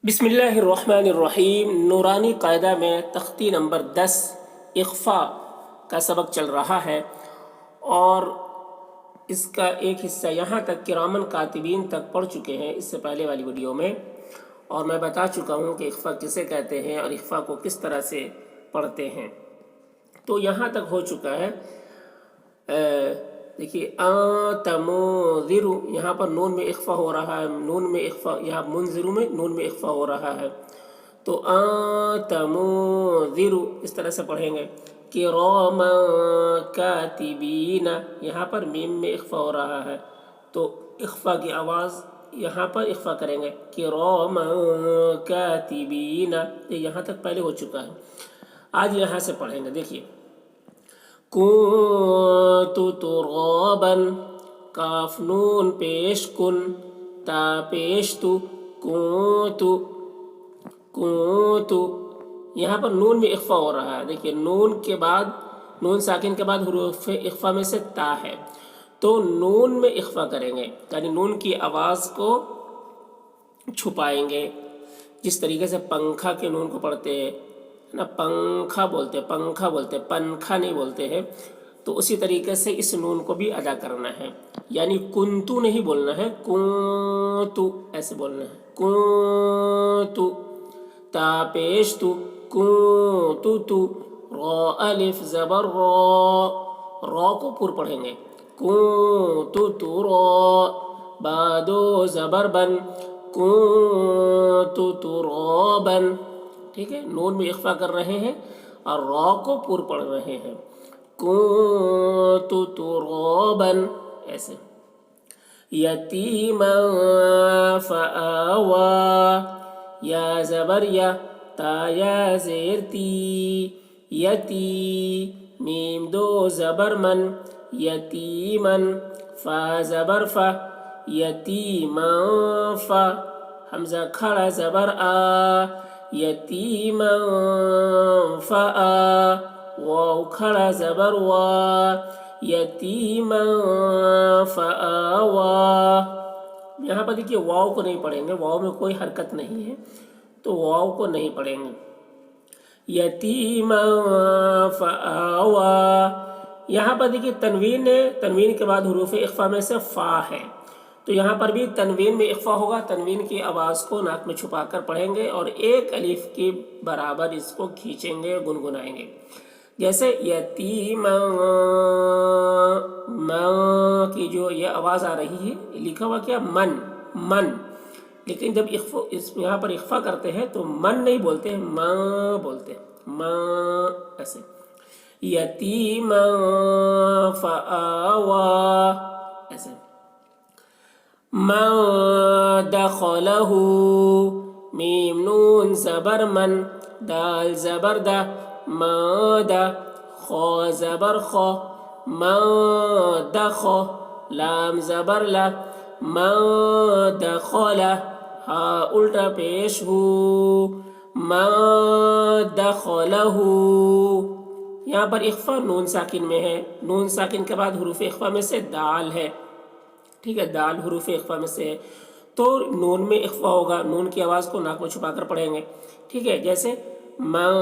بسم اللہ الرحمن الرحیم۔ نورانی قاعدہ میں تختی نمبر 10 اخفا کا سبق چل رہا ہے، اور اس کا ایک حصہ یہاں تک کرامن کاتبین تک پڑھ چکے ہیں اس سے پہلے والی ویڈیو میں، اور میں بتا چکا ہوں کہ اخفا کسے کہتے ہیں اور اخفا کو کس طرح سے پڑھتے ہیں۔ تو یہاں تک ہو چکا ہے۔ دیکھیے تمونذر، یہاں پر نون میں اخفا ہو رہا ہے، نون میں اخفا، یہاں منذر میں نون میں اخفا ہو رہا ہے، تو تمونذر اس طرح سے پڑھیں گے۔ کراما کاتبین، یہاں پر میم میں اخفا ہو رہا ہے، تو اخفا کی آواز یہاں پر اخفا کریں گے، کراما کاتبین۔ یہاں تک پہلے ہو چکا ہے، آج یہاں سے پڑھیں گے۔ دیکھیے کنت ترابا، کاف نون پیش کن، تا پیش تو، کنت کنت، یہاں پر نون میں اخفا ہو رہا ہے۔ دیکھیے نون کے بعد، نون ساکن کے بعد حروف اخفا میں سے تا ہے، تو نون میں اخفا کریں گے، یعنی نون کی آواز کو چھپائیں گے، جس طریقے سے پنکھا کے نون کو پڑھتے ہیں نا، پنکھا بولتے، پنکھا بولتے، پنکھا نہیں بولتے ہیں، تو اسی طریقے سے اس نون کو بھی ادا کرنا ہے، یعنی کنتو نہیں بولنا ہے، کنتو ایسے بولنا ہے، کنتو، تا پیش تو، کنتو تو، را الف زبر را، را کو پر پڑھیں گے، کنتو تو را، بادو زبر بن، کنتو ترابا، ٹھیک ہے، نون میں اخفا کر رہے ہیں اور را کو پر پڑھ رہے ہیں، کنت ترابا، ایسے۔ یتیما فآوا، یا زبر یا، تا یا زیر تی، یتی، میم دو زبر من، یتیمن، فا زبر فا، یتیما فا، حمزہ کھڑا زبر آ، یتیما فآ، واو کھڑا زبر وا، یتیما فآوا۔ یہاں پر دیکھیے واو کو نہیں پڑھیں گے، واو میں کوئی حرکت نہیں ہے، تو واو کو نہیں پڑھیں گے، یتیما فآوا۔ یہاں پر دیکھیے تنوین ہے، تنوین کے بعد حروف اخفا میں سے فا ہے، تو یہاں پر بھی تنوین میں اخفا ہوگا، تنوین کی آواز کو ناک میں چھپا کر پڑھیں گے اور ایک الف کے برابر اس کو کھینچیں گے، گنگنائیں گے، جیسے یتیما، ماں کی جو یہ آواز آ رہی ہے، لکھا ہوا کیا، من، من، لیکن جب یہاں پر اخفا کرتے ہیں تو من نہیں بولتے ہیں، ماں بولتے ہیں، ماں، ایسے۔ یتیما فآوا، ایسے۔ من دخلہ، میم نون زبر من، دال زبر دا، مادا، خا زبر خا، من دخ، لام زبر لا، من دخلہ، ہا الٹا پیش ہو، من دخلہ۔ یہاں پر اخفا نون ساکن میں ہے، نون ساکن کے بعد حروف اخفا میں سے دال ہے، ٹھیک ہے، دال حروف اخفا میں سے ہے، تو نون میں اخفا ہوگا، نون کی آواز کو ناک میں چھپا کر پڑھیں گے، ٹھیک ہے، جیسے من،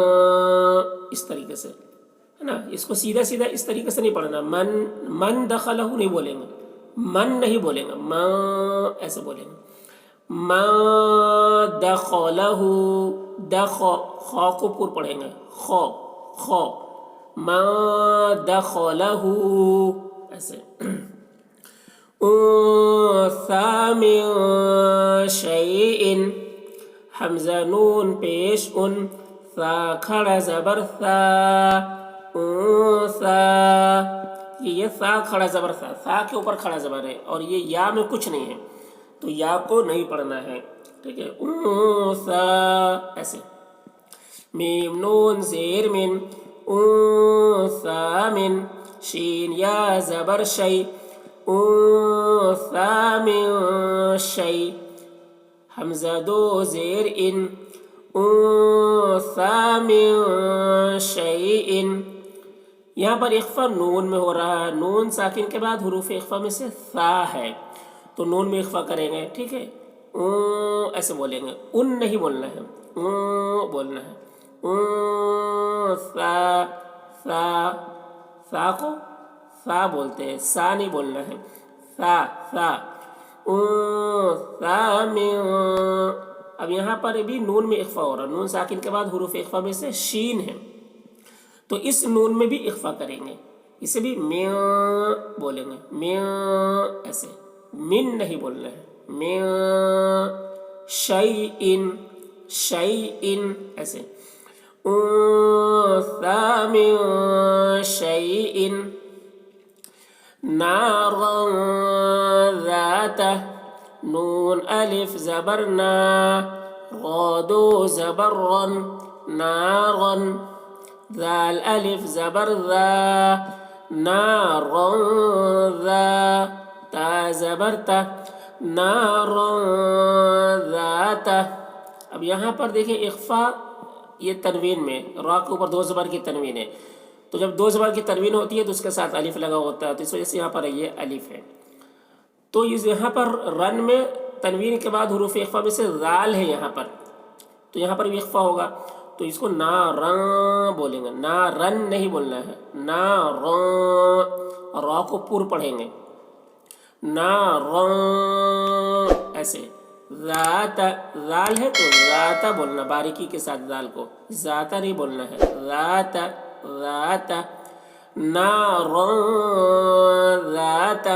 اس طریقے سے ہے نا، اس کو سیدھا سیدھا اس طریقے سے نہیں پڑھنا، من دخلہ نہیں بولیں گے، من نہیں بولیں گے، من ایسے بولیں گے، من دخلہ، دخ، خا کو پر پڑھیں گے، خا، خا، من دخلہ، ایسے۔ انثی من شیء، حمزہ نون پیش ان، ثا کھڑا زبر ثا، انثی، یہ ثا کھڑا زبر ثا، ثا کے اوپر کھڑا زبر ہے اور یہ یا میں کچھ نہیں ہے، تو یا کو نہیں پڑھنا ہے، ٹھیک ہے، انثی، ایسے۔ میم نون زیر من، انثی من، شین یا زبر شی، انثی من شی، حمزہ دو زیر ان، انثی من شیء۔ یہاں پر اخفا نون میں ہو رہا ہے، نون ساکن کے بعد حروف اخفا میں سے ثا ہے، تو نون میں اخفا کریں گے، ٹھیک ہے، ایسے بولیں گے، ان نہیں بولنا ہے، بولنا ہے، سا سا سا کو سا بولتے ہیں، سا نہیں بولنا ہے، سا سا سا میں۔ اب یہاں پر بھی نون میں اخفا ہو رہا ہے، نون ساکن کے بعد حروف اخفا میں سے شین ہے، تو اس نون میں بھی اخفا کریں گے، اسے بھی میاں بولیں گے، میاں ایسے، من نہیں بولنا ہے، میاں، شیئن شیئن ایسے، انثى من شيء، نارا ذات، نون الف زبرنا، غادو زبرا، نارا، ذال الف زبر ذا، نارا ذا، تا زبرتا، نارا ذات۔ اب یہاں پر دیکھیں اخفا یہ تنوین میں، را کے اوپر دو زبر کی تنوین ہے، تو جب دو زبر کی تنوین ہوتی ہے تو اس کے ساتھ الف لگا ہوتا ہے، تو اس وجہ سے یہاں پر یہ الف ہے۔ تو یہاں پر رن میں تنوین کے بعد حروف اخفا میں سے ذال ہے یہاں پر، تو یہاں پر بھی اخفا ہوگا، تو اس کو نارن بولیں گے، نارن نہیں بولنا ہے، نارن، را کو پور پڑھیں گے، نارن ایسے، ذات، ذال ہے تو ذات بولنا، باریکی کے ساتھ ذال کو، ذات نہیں بولنا ہے، ذات ذات، نارن ذات،